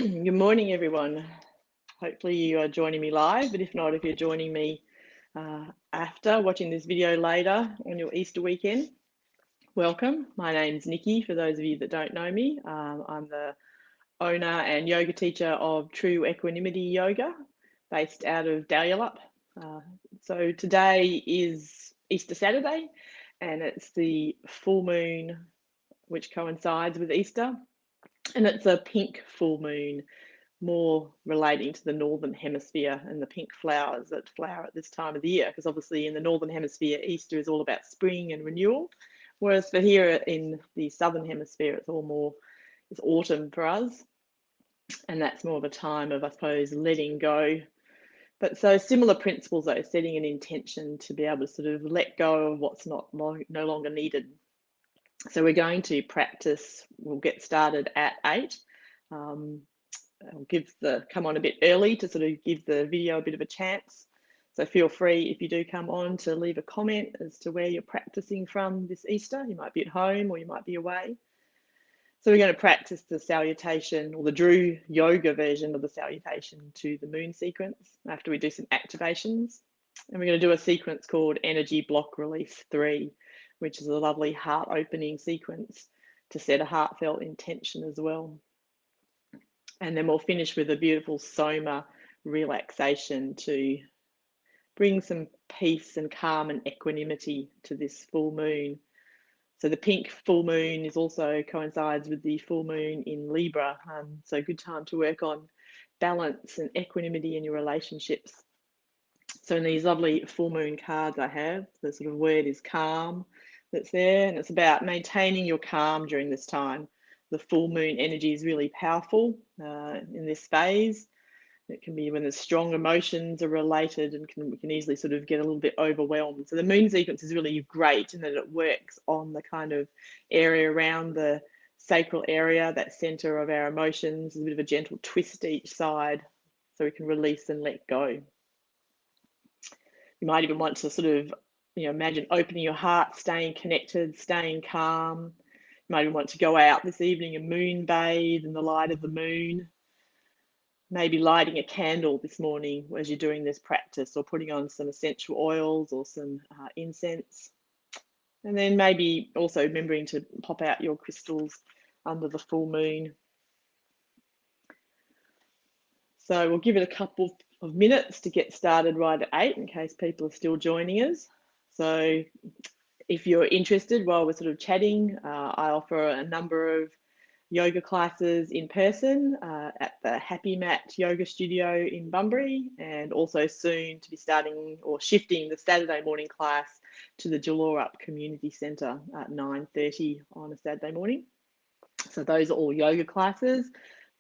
Good morning, everyone. Hopefully you are joining me live, but if not, if you're joining me after watching this video later on your Easter weekend, welcome. My name's Nikki, for those of you that don't know me. I'm the owner and yoga teacher of True Equanimity Yoga, based out of Dalyellup. So today is Easter Saturday, and it's the full moon, which coincides with Easter, and it's a pink full moon, more relating to the northern hemisphere and the pink flowers that flower at this time of the year, because obviously in the northern hemisphere Easter is all about spring and renewal, whereas for here in the southern hemisphere it's autumn for us, and that's more of a time of, I suppose, letting go. But so similar principles though, setting an intention to be able to sort of let go of what's no longer needed. So we're going to practice. We'll get started at 8. I'll come on a bit early to sort of give the video a bit of a chance. So feel free, if you do come on, to leave a comment as to where you're practicing from this Easter. You might be at home or you might be away. So we're going to practice the salutation, or the Drew yoga version of the salutation to the moon sequence, after we do some activations. And we're going to do a sequence called Energy Block Release 3, which is a lovely heart opening sequence to set a heartfelt intention as well. And then we'll finish with a beautiful Soma Relaxation to bring some peace and calm and equanimity to this full moon. So the pink full moon also coincides with the full moon in Libra. So good time to work on balance and equanimity in your relationships. So in these lovely full moon cards I have, the sort of word is calm that's there, and it's about maintaining your calm during this time. The full moon energy is really powerful in this phase. It can be when the strong emotions are related, and we can easily sort of get a little bit overwhelmed. So the moon sequence is really great in that it works on the kind of area around the sacral area, that center of our emotions. There's a bit of a gentle twist each side so we can release and let go. You might even want to sort of, imagine opening your heart, staying connected, staying calm. You might even want to go out this evening and moon bathe in the light of the moon. Maybe lighting a candle this morning as you're doing this practice, or putting on some essential oils or some incense. And then maybe also remembering to pop out your crystals under the full moon. So we'll give it a couple of minutes to get started right at 8 in case people are still joining us. So if you're interested, while we're sort of chatting, I offer a number of yoga classes in person at the Happy Mat Yoga Studio in Bunbury, and also soon to be starting or shifting the Saturday morning class to the Jalurup Community Centre at 9:30 on a Saturday morning. So those are all yoga classes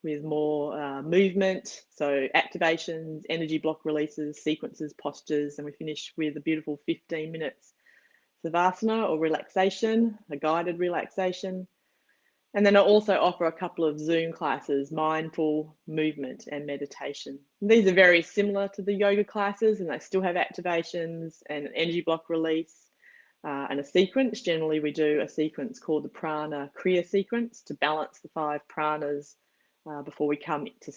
with more movement, so activations, energy block releases, sequences, postures, and we finish with a beautiful 15 minutes Savasana or relaxation, a guided relaxation. And then I also offer a couple of Zoom classes, mindful movement and meditation. These are very similar to the yoga classes, and they still have activations and energy block release and a sequence. Generally, we do a sequence called the Prana Kriya sequence to balance the 5 pranas before we come to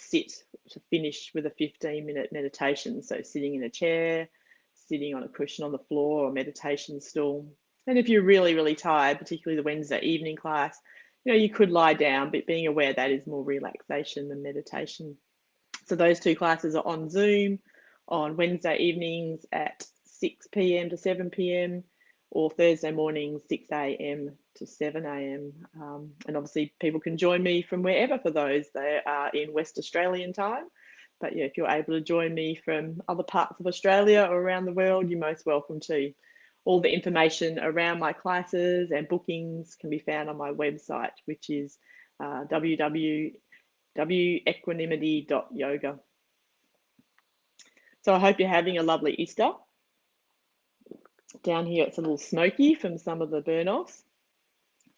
finish with a 15-minute meditation. So sitting in a chair, sitting on a cushion on the floor, or meditation stool. And if you're really, really tired, particularly the Wednesday evening class, you could lie down, but being aware that is more relaxation than meditation. So those 2 classes are on Zoom on Wednesday evenings at 6 p.m. to 7 p.m. or Thursday mornings 6 a.m. to 7 a.m. And obviously people can join me from wherever for those. They are in West Australian time. But yeah, if you're able to join me from other parts of Australia or around the world, you're most welcome to. All the information around my classes and bookings can be found on my website, which is www.equanimity.yoga. So I hope you're having a lovely Easter. Down here it's a little smoky from some of the burn-offs.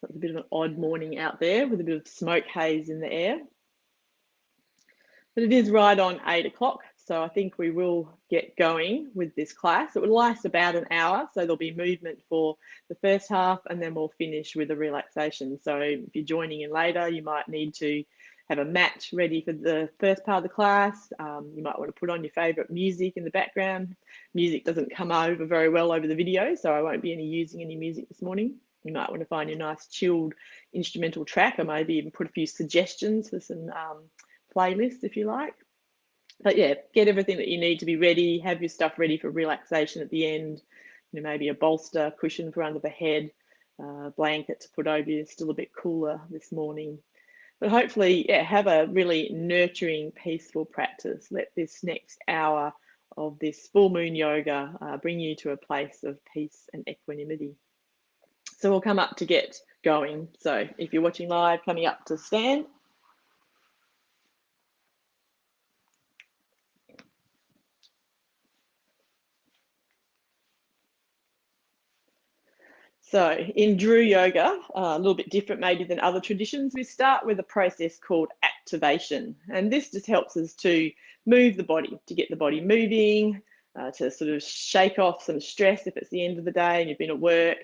So it's a bit of an odd morning out there with a bit of smoke haze in the air. But it is right on 8 o'clock, so I think we will get going with this class. It will last about an hour, so there'll be movement for the first half, and then we'll finish with a relaxation. So if you're joining in later, you might need to have a mat ready for the first part of the class. You might want to put on your favourite music in the background. Music doesn't come over very well over the video, so I won't be using any music this morning. You might want to find your nice chilled instrumental track, or maybe even put a few suggestions for some playlists if you like. But yeah, get everything that you need to be ready. Have your stuff ready for relaxation at the end. Maybe a bolster, cushion for under the head, blanket to put over you. Still a bit cooler this morning. But hopefully, yeah, have a really nurturing, peaceful practice. Let this next hour of this full moon yoga bring you to a place of peace and equanimity. So we'll come up to get going. So if you're watching live, coming up to stand. So in Drew Yoga, a little bit different maybe than other traditions, we start with a process called activation. And this just helps us to move the body, to get the body moving, to sort of shake off some stress if it's the end of the day and you've been at work,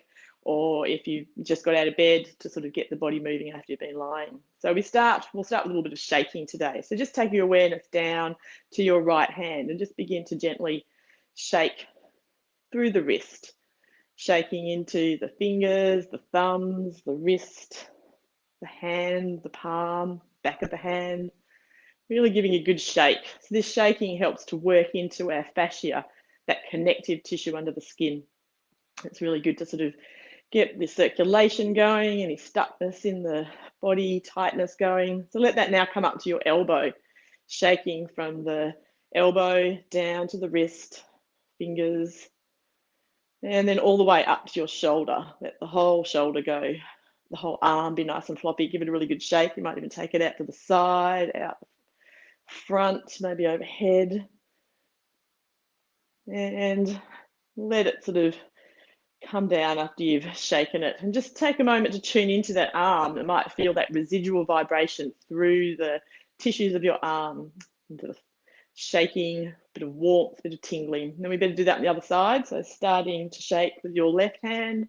or if you just got out of bed, to sort of get the body moving after you've been lying. So we'll start with a little bit of shaking today. So just take your awareness down to your right hand and just begin to gently shake through the wrist. Shaking into the fingers, the thumbs, the wrist, the hand, the palm, back of the hand, really giving a good shake. So this shaking helps to work into our fascia, that connective tissue under the skin. It's really good to sort of get the circulation going, any stuckness in the body, tightness going. So let that now come up to your elbow, shaking from the elbow down to the wrist, fingers, and then all the way up to your shoulder. Let the whole shoulder go, the whole arm be nice and floppy. Give it a really good shake. You might even take it out to the side, out front, maybe overhead. And let it sort of come down after you've shaken it. And just take a moment to tune into that arm. It might feel that residual vibration through the tissues of your arm, into the shaking, a bit of warmth, a bit of tingling. And then we better do that on the other side. So starting to shake with your left hand,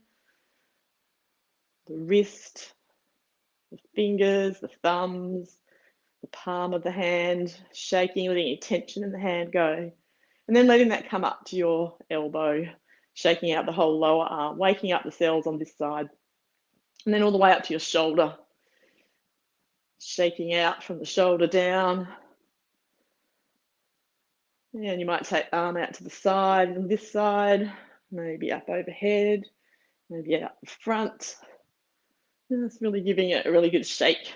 the wrist, the fingers, the thumbs, the palm of the hand, shaking, letting any tension in the hand go. And then letting that come up to your elbow, shaking out the whole lower arm, waking up the cells on this side. And then all the way up to your shoulder, shaking out from the shoulder down. And you might take arm out to the side and this side, maybe up overhead, maybe out the front. Just really giving it a really good shake.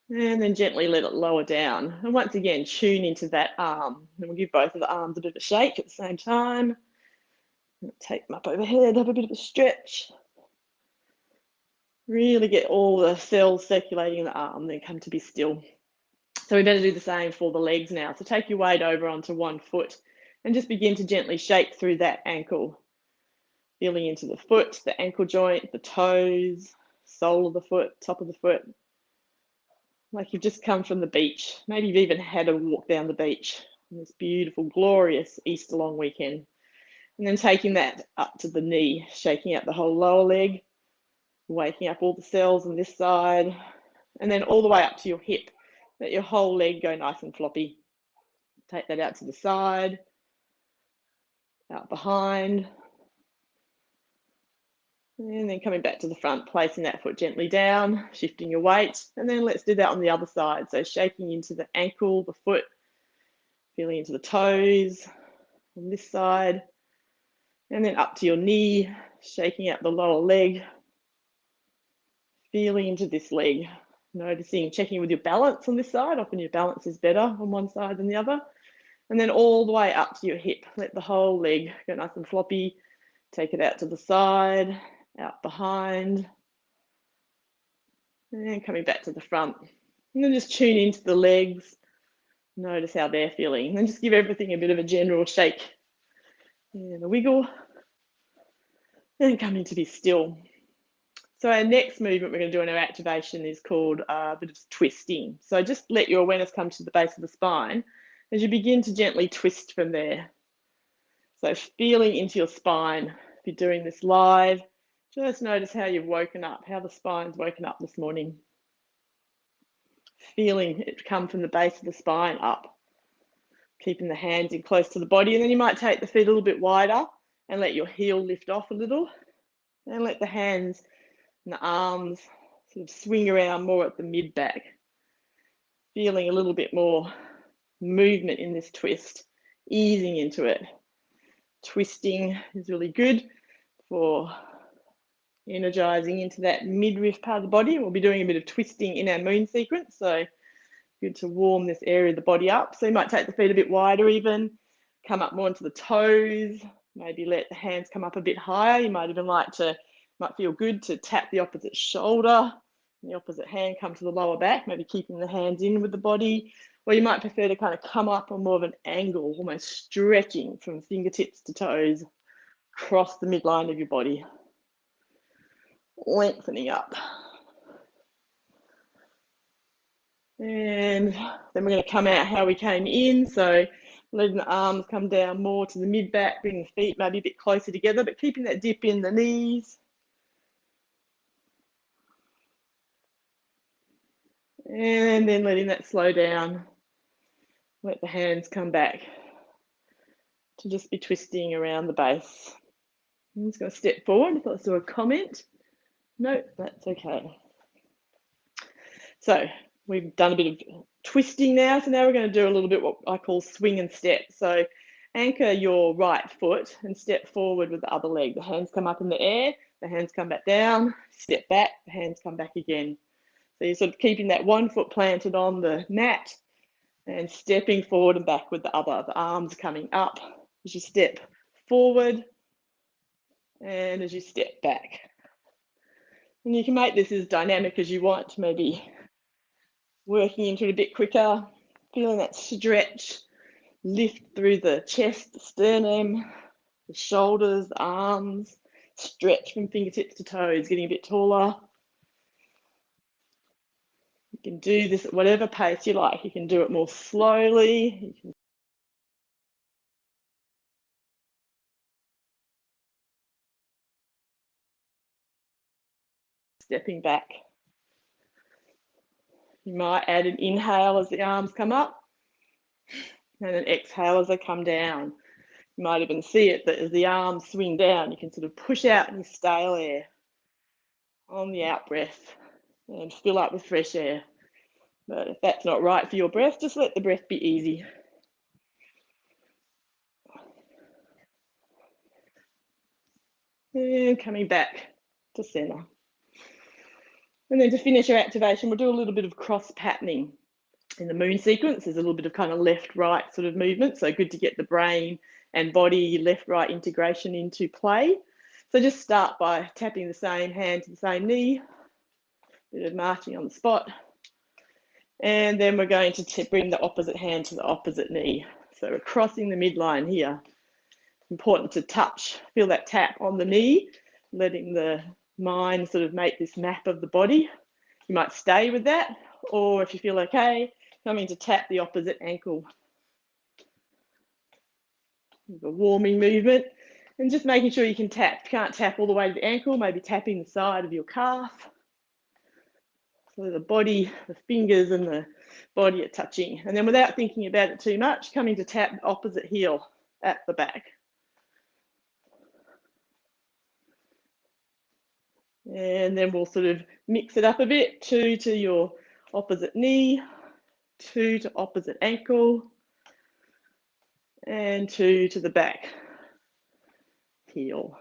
And then gently let it lower down. And once again, tune into that arm. And we'll give both of the arms a bit of a shake at the same time. Take them up overhead, have a bit of a stretch. Really get all the cells circulating in the arm, then come to be still. So we better do the same for the legs now. So take your weight over onto one foot and just begin to gently shake through that ankle. Feeling into the foot, the ankle joint, the toes, sole of the foot, top of the foot. Like you've just come from the beach. Maybe you've even had a walk down the beach on this beautiful, glorious Easter long weekend. And then taking that up to the knee, shaking out the whole lower leg, waking up all the cells on this side, and then all the way up to your hip. Let your whole leg go nice and floppy. Take that out to the side, out behind, and then coming back to the front, placing that foot gently down, shifting your weight, and then let's do that on the other side. So shaking into the ankle, the foot, feeling into the toes on this side, and then up to your knee, shaking out the lower leg, feeling into this leg, noticing, checking with your balance on this side. Often your balance is better on one side than the other. And then all the way up to your hip. Let the whole leg go nice and floppy. Take it out to the side, out behind, and coming back to the front. And then just tune into the legs. Notice how they're feeling. And then just give everything a bit of a general shake and a wiggle. And coming to be still. So our next movement we're going to do in our activation is called a bit of twisting. So just let your awareness come to the base of the spine as you begin to gently twist from there. So feeling into your spine. If you're doing this live, just notice how you've woken up, how the spine's woken up this morning. feeling it come from the base of the spine up, keeping the hands in close to the body. And then you might take the feet a little bit wider and let your heel lift off a little, and let the hands and the arms sort of swing around more at the mid-back, feeling a little bit more movement in this twist, easing into it. Twisting is really good for energizing into that midriff part of the body. We'll be doing a bit of twisting in our moon sequence, so good to warm this area of the body up. So you might take the feet a bit wider even, come up more into the toes, maybe let the hands come up a bit higher. You might even might feel good to tap the opposite shoulder, and the opposite hand come to the lower back, maybe keeping the hands in with the body. Or you might prefer to kind of come up on more of an angle, almost stretching from fingertips to toes across the midline of your body, lengthening up. And then we're going to come out how we came in. So letting the arms come down more to the mid-back, bring the feet maybe a bit closer together, but keeping that dip in the knees. And then letting that slow down. Let the hands come back to just be twisting around the base. I'm just going to step forward. I thought I saw a comment. No, that's okay. So we've done a bit of twisting now. So now we're going to do a little bit what I call swing and step. So anchor your right foot and step forward with the other leg. The hands come up in the air, the hands come back down, step back, the hands come back again. So you're sort of keeping that one foot planted on the mat and stepping forward and back with the other. The arms coming up as you step forward and as you step back. And you can make this as dynamic as you want, maybe working into it a bit quicker, feeling that stretch, lift through the chest, the sternum, the shoulders, the arms, stretch from fingertips to toes, getting a bit taller. You can do this at whatever pace you like. You can do it more slowly. You can stepping back. You might add an inhale as the arms come up and an exhale as they come down. You might even see it that as the arms swing down, you can sort of push out any stale air on the out breath and fill up with fresh air. But if that's not right for your breath, just let the breath be easy. And coming back to center. And then to finish your activation, we'll do a little bit of cross patterning. In the moon sequence, there's a little bit of kind of left-right sort of movement. So good to get the brain and body left-right integration into play. So just start by tapping the same hand to the same knee, a bit of marching on the spot. And then we're going to bring the opposite hand to the opposite knee. So we're crossing the midline here. Important to touch, feel that tap on the knee, letting the mind sort of make this map of the body. You might stay with that, or if you feel okay, coming to tap the opposite ankle. A warming movement, and just making sure you can tap. If you can't tap all the way to the ankle, maybe tapping the side of your calf. So the body, the fingers and the body are touching. And then without thinking about it too much, coming to tap the opposite heel at the back. And then we'll sort of mix it up a bit, 2 to your opposite knee, 2 to opposite ankle, and 2 to the back heel.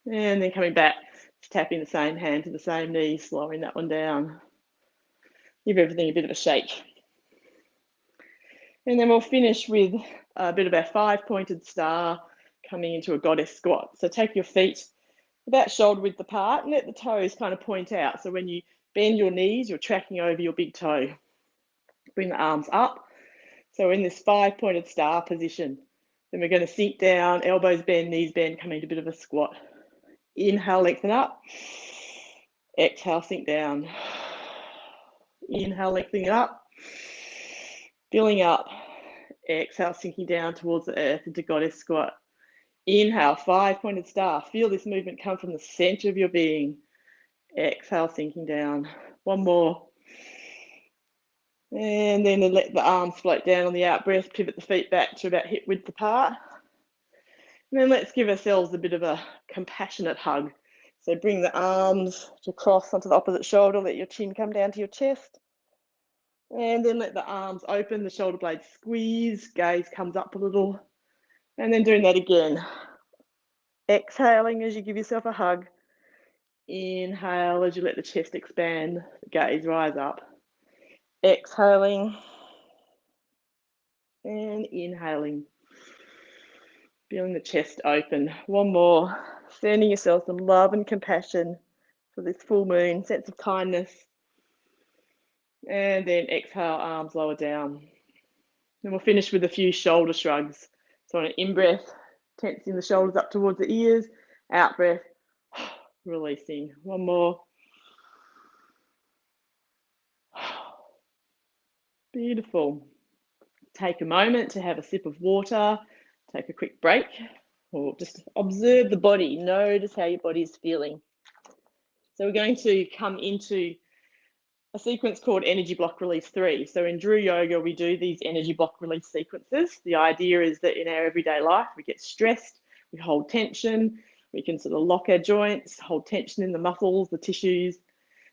And then coming back, tapping the same hand to the same knee, slowing that one down. Give everything a bit of a shake. And then we'll finish with a bit of our 5-pointed star coming into a goddess squat. So take your feet about shoulder width apart and let the toes kind of point out. So when you bend your knees, you're tracking over your big toe. Bring the arms up. So in this 5-pointed star position, then we're going to sink down, elbows bend, knees bend, coming to a bit of a squat. Inhale, lengthen up. Exhale, sink down. Inhale, lengthening up. Filling up. Exhale, sinking down towards the earth into goddess squat. Inhale, 5-pointed star. Feel this movement come from the center of your being. Exhale, sinking down. One more. And then let the arms float down on the out breath, pivot the feet back to about hip width apart. And then let's give ourselves a bit of a compassionate hug. So bring the arms to cross onto the opposite shoulder, let your chin come down to your chest. And then let the arms open, the shoulder blades squeeze, gaze comes up a little. And then doing that again. Exhaling as you give yourself a hug. Inhale as you let the chest expand, the gaze rise up. Exhaling and inhaling. Feeling the chest open. One more. Sending yourself some love and compassion for this full moon, sense of kindness. And then exhale, arms lower down. Then we'll finish with a few shoulder shrugs. So on an in-breath, tensing the shoulders up towards the ears. Out breath, releasing. One more. Beautiful. Take a moment to have a sip of water, take a quick break, or just observe the body. Notice how your body is feeling. So we're going to come into a sequence called Energy Block Release 3. So in Drew Yoga, we do these energy block release sequences. The idea is that in our everyday life, we get stressed, we hold tension, we can sort of lock our joints, hold tension in the muscles, the tissues.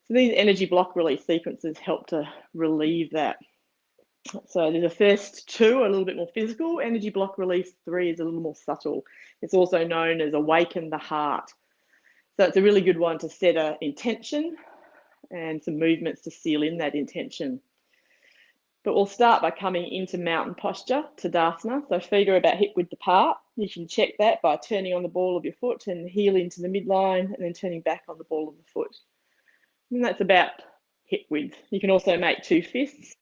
So these energy block release sequences help to relieve that. So the first two are a little bit more physical. Energy block release 3 is a little more subtle. It's also known as awaken the heart. So it's a really good one to set an intention and some movements to seal in that intention. But we'll start by coming into mountain posture, Tadasana. So feet are about hip width apart. You can check that by turning on the ball of your foot and heel into the midline and then turning back on the ball of the foot. And that's about hip width. You can also make two fists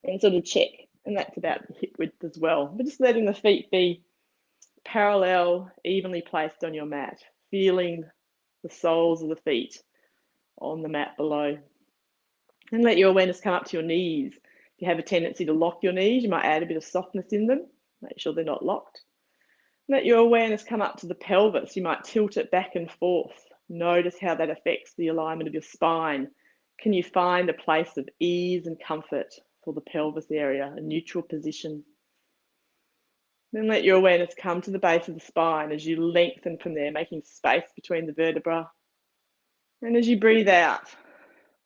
and sort of check, and that's about hip width as well. But just letting the feet be parallel, evenly placed on your mat, feeling the soles of the feet on the mat below. And let your awareness come up to your knees. If you have a tendency to lock your knees, you might add a bit of softness in them. Make sure they're not locked. Let your awareness come up to the pelvis. You might tilt it back and forth. Notice how that affects the alignment of your spine. Can you find a place of ease and comfort for the pelvis area, a neutral position? Then let your awareness come to the base of the spine as you lengthen from there, making space between the vertebrae. And as you breathe out,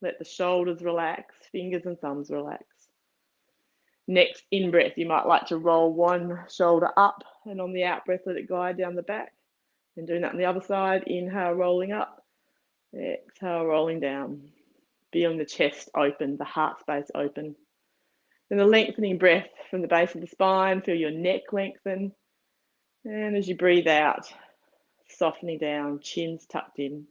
let the shoulders relax, fingers and thumbs relax. Next in-breath, you might like to roll one shoulder up, and on the out-breath, let it glide down the back. And doing that on the other side, inhale, rolling up, exhale, rolling down. Feeling the chest open, the heart space open. Then a lengthening breath from the base of the spine, feel your neck lengthen. And as you breathe out, softening down, chins tucked in.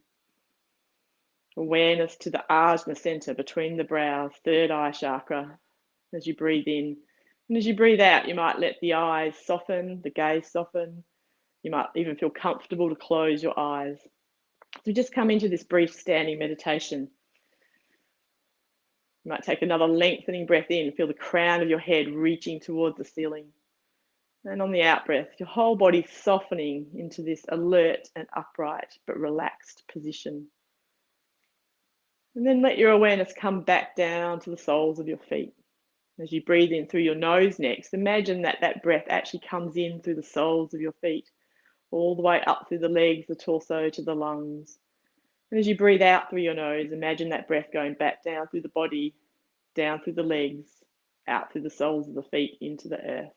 Awareness to the ajna center between the brows, third eye chakra, as you breathe in. And as you breathe out, you might let the eyes soften, the gaze soften. You might even feel comfortable to close your eyes. So just come into this brief standing meditation. You might take another lengthening breath in, feel the crown of your head reaching towards the ceiling. And on the out breath, your whole body softening into this alert and upright but relaxed position. And then let your awareness come back down to the soles of your feet. As you breathe in through your nose next, imagine that that breath actually comes in through the soles of your feet, all the way up through the legs, the torso to the lungs. And as you breathe out through your nose, imagine that breath going back down through the body, down through the legs, out through the soles of the feet into the earth.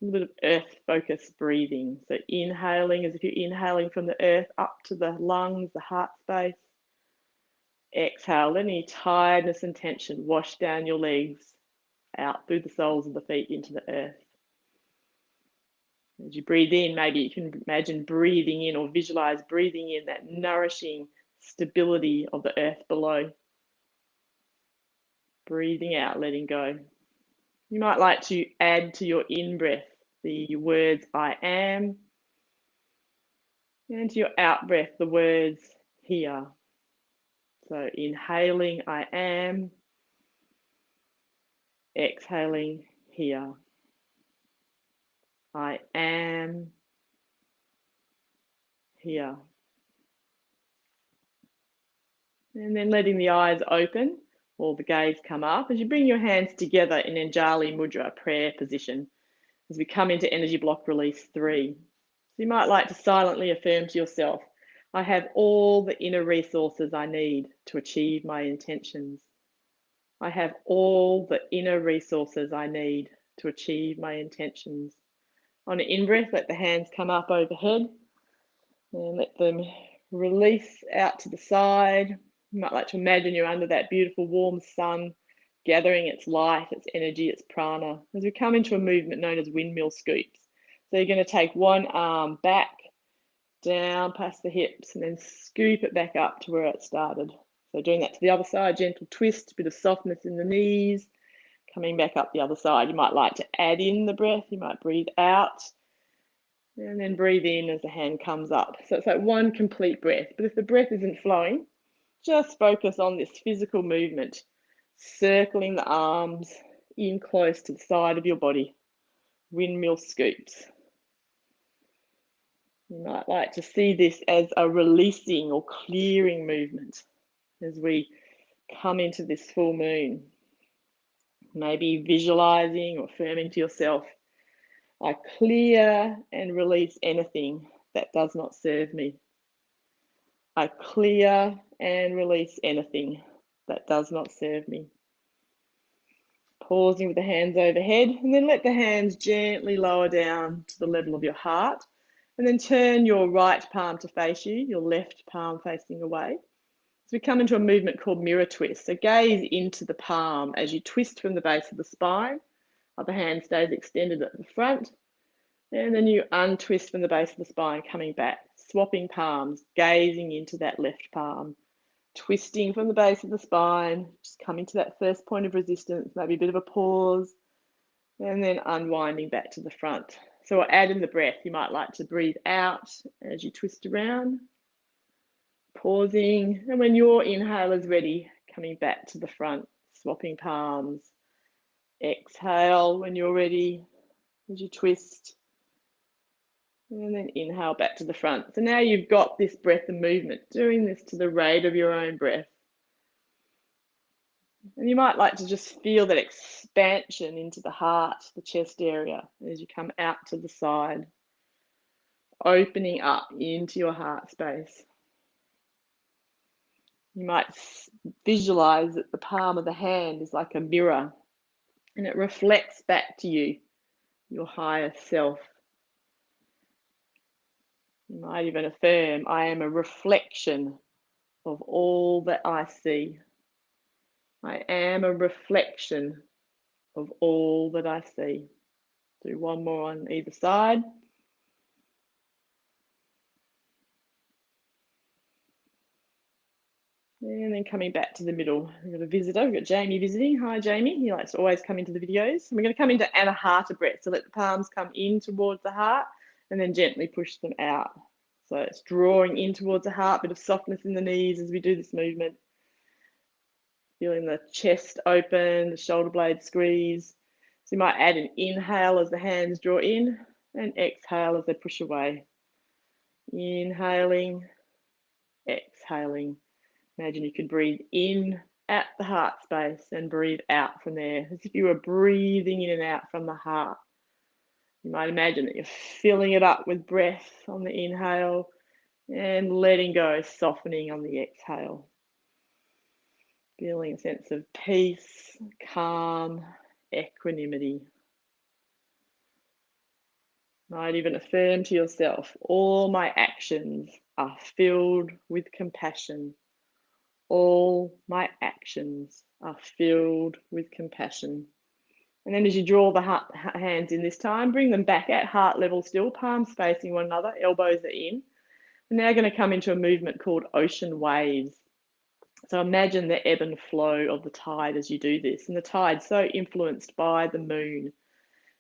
A little bit of earth-focused breathing. So inhaling as if you're inhaling from the earth up to the lungs, the heart space. Exhale, let any tiredness and tension wash down your legs, out through the soles of the feet into the earth. As you breathe in, maybe you can imagine breathing in or visualize breathing in that nourishing stability of the earth below. Breathing out, letting go. You might like to add to your in-breath the words I am, and to your out-breath the words here. So inhaling I am, exhaling here. I am here. And then letting the eyes open. or the gaze come up as you bring your hands together in Anjali Mudra, prayer position, as we come into energy block release 3. So you might like to silently affirm to yourself, I have all the inner resources I need to achieve my intentions. I have all the inner resources I need to achieve my intentions. On an in-breath, let the hands come up overhead and let them release out to the side. You might like to imagine you're under that beautiful warm sun, gathering its light, its energy, its prana, as we come into a movement known as windmill scoops. So you're going to take one arm back, down past the hips, and then scoop it back up to where it started. So doing that to the other side, gentle twist, a bit of softness in the knees, coming back up the other side. You might like to add in the breath. You might breathe out and then breathe in as the hand comes up. So it's like one complete breath. But if the breath isn't flowing, just focus on this physical movement, circling the arms in close to the side of your body. Windmill scoops. You might like to see this as a releasing or clearing movement as we come into this full moon. Maybe visualizing or affirming to yourself, I clear and release anything that does not serve me. I clear and release anything that does not serve me. Pausing with the hands overhead, and then let the hands gently lower down to the level of your heart, and then turn your right palm to face you, your left palm facing away. So we come into a movement called mirror twist. So gaze into the palm as you twist from the base of the spine. Other hand stays extended at the front. And then you untwist from the base of the spine, coming back, swapping palms, gazing into that left palm, twisting from the base of the spine, just coming to that first point of resistance, maybe a bit of a pause, and then unwinding back to the front. So we'll add in the breath. You might like to breathe out as you twist around, pausing, and when your inhale is ready, coming back to the front, swapping palms. Exhale when you're ready as you twist, and then inhale back to the front. So now you've got this breath and movement, doing this to the rate of your own breath. And you might like to just feel that expansion into the heart, the chest area, as you come out to the side, opening up into your heart space. You might visualize that the palm of the hand is like a mirror, and it reflects back to you, your higher self. You might even affirm, I am a reflection of all that I see. I am a reflection of all that I see. Do one more on either side. And then coming back to the middle. We've got a visitor, we've got Jamie visiting. Hi Jamie, he likes to always come into the videos. And we're going to come into Anahata breath. So let the palms come in towards the heart and then gently push them out. So it's drawing in towards the heart, bit of softness in the knees as we do this movement. Feeling the chest open, the shoulder blades squeeze. So you might add an inhale as the hands draw in and exhale as they push away. Inhaling, exhaling. Imagine you could breathe in at the heart space and breathe out from there, as if you were breathing in and out from the heart. You might imagine that you're filling it up with breath on the inhale and letting go, softening on the exhale. Feeling a sense of peace, calm, equanimity. Might even affirm to yourself, all my actions are filled with compassion. All my actions are filled with compassion. And then as you draw the hands in this time, bring them back at heart level still, palms facing one another, elbows are in. We're now going to come into a movement called ocean waves. So imagine the ebb and flow of the tide as you do this. And the tide's so influenced by the moon.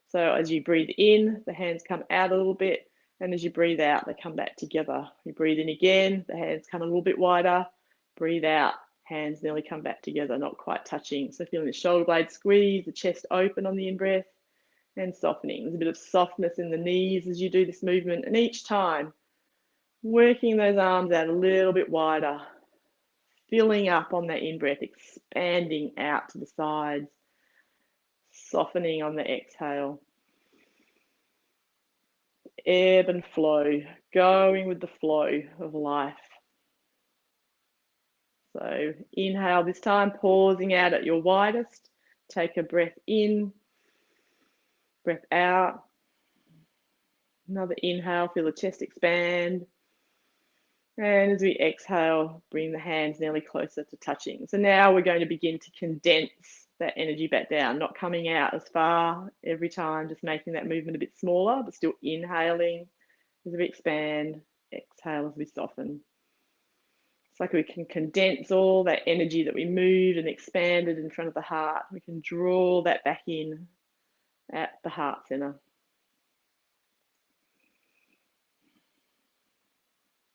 So as you breathe in, the hands come out a little bit. And as you breathe out, they come back together. You breathe in again, the hands come a little bit wider. Breathe out, hands nearly come back together, not quite touching. So feeling the shoulder blade squeeze, the chest open on the in-breath, and softening. There's a bit of softness in the knees as you do this movement. And each time, working those arms out a little bit wider, filling up on that in-breath, expanding out to the sides, softening on the exhale. Ebb and flow, going with the flow of life. So inhale this time, pausing out at your widest. Take a breath in, breath out. Another inhale, feel the chest expand. And as we exhale, bring the hands nearly closer to touching. So now we're going to begin to condense that energy back down, not coming out as far every time, just making that movement a bit smaller, but still inhaling as we expand, exhale as we soften. It's like we can condense all that energy that we moved and expanded in front of the heart. We can draw that back in at the heart center.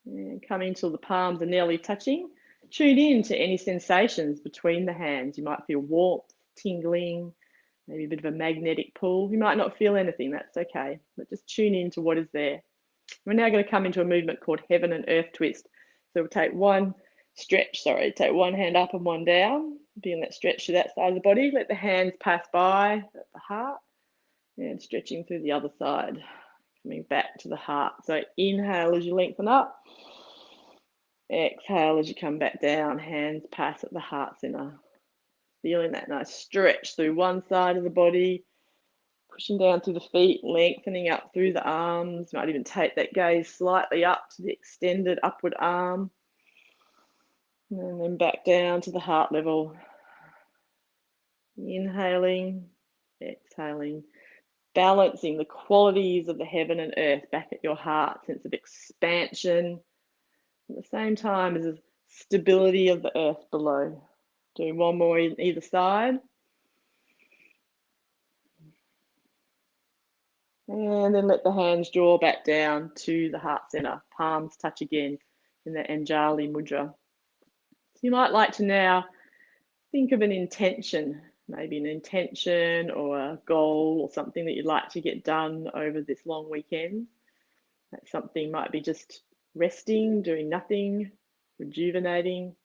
And coming till the palms are nearly touching, tune in to any sensations between the hands. You might feel warmth, tingling, maybe a bit of a magnetic pull. You might not feel anything, that's okay, but just tune in to what is there. We're now going to come into a movement called Heaven and Earth Twist. So we'll take one hand up and one down, being that stretch to that side of the body. Let the hands pass by at the heart and stretching through the other side, coming back to the heart. So inhale as you lengthen up. Exhale as you come back down, hands pass at the heart center. Feeling that nice stretch through one side of the body, pushing down through the feet, lengthening up through the arms. Might even take that gaze slightly up to the extended upward arm. And then back down to the heart level. Inhaling, exhaling. Balancing the qualities of the heaven and earth back at your heart, sense of expansion. At the same time as the stability of the earth below. Doing one more on either side. And then let the hands draw back down to the heart center. Palms touch again in the Anjali Mudra. So you might like to now think of an intention, maybe an intention or a goal or something that you'd like to get done over this long weekend. That something might be just resting, doing nothing, rejuvenating.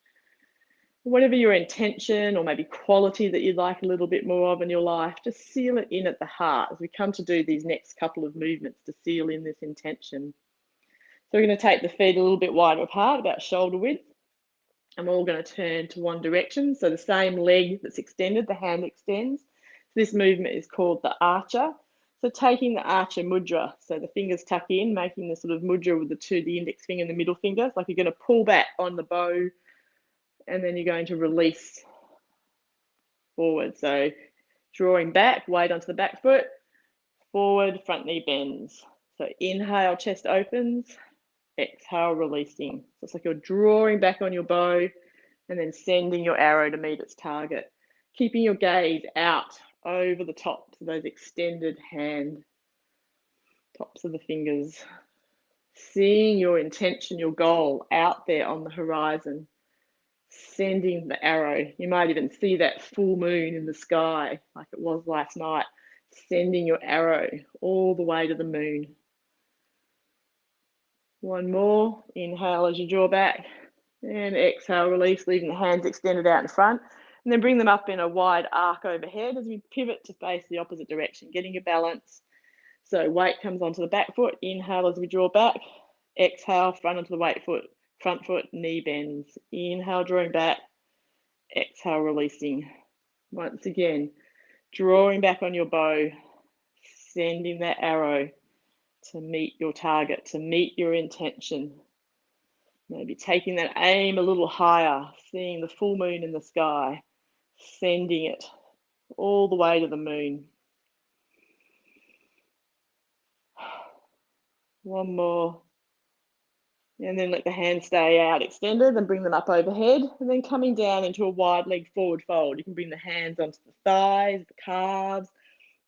Whatever your intention or maybe quality that you'd like a little bit more of in your life, just seal it in at the heart as we come to do these next couple of movements to seal in this intention. So we're going to take the feet a little bit wider apart, about shoulder width, and we're all going to turn to one direction. So the same leg that's extended, the hand extends. So this movement is called the archer. So taking the archer mudra, so the fingers tuck in, making the sort of mudra with the index finger and the middle finger. It's like you're going to pull back on the bow, and then you're going to release forward. So drawing back, weight onto the back foot, forward, front knee bends. So inhale, chest opens, exhale, releasing. So it's like you're drawing back on your bow and then sending your arrow to meet its target. Keeping your gaze out over the tops of those extended hand, tops of the fingers. Seeing your intention, your goal out there on the horizon. Sending the arrow. You might even see that full moon in the sky like it was last night. Sending your arrow all the way to the moon. One more. Inhale as you draw back. And exhale, release, leaving the hands extended out in front. And then bring them up in a wide arc overhead as we pivot to face the opposite direction, getting your balance. So weight comes onto the back foot. Inhale as we draw back. Exhale, front onto the front foot, knee bends. Inhale, drawing back. Exhale, releasing. Once again, drawing back on your bow, sending that arrow to meet your target, to meet your intention. Maybe taking that aim a little higher, seeing the full moon in the sky, sending it all the way to the moon. One more. And then let the hands stay out extended and bring them up overhead. And then coming down into a wide leg forward fold. You can bring the hands onto the thighs, the calves,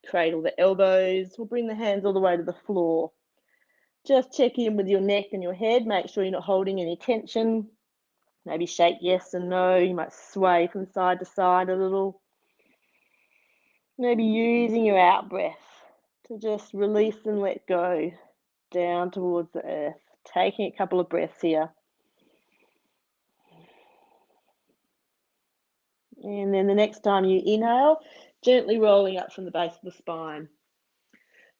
cradle the elbows. We'll bring the hands all the way to the floor. Just check in with your neck and your head. Make sure you're not holding any tension. Maybe shake yes and no. You might sway from side to side a little. Maybe using your out breath to just release and let go down towards the earth. Taking a couple of breaths here. And then the next time you inhale, gently rolling up from the base of the spine.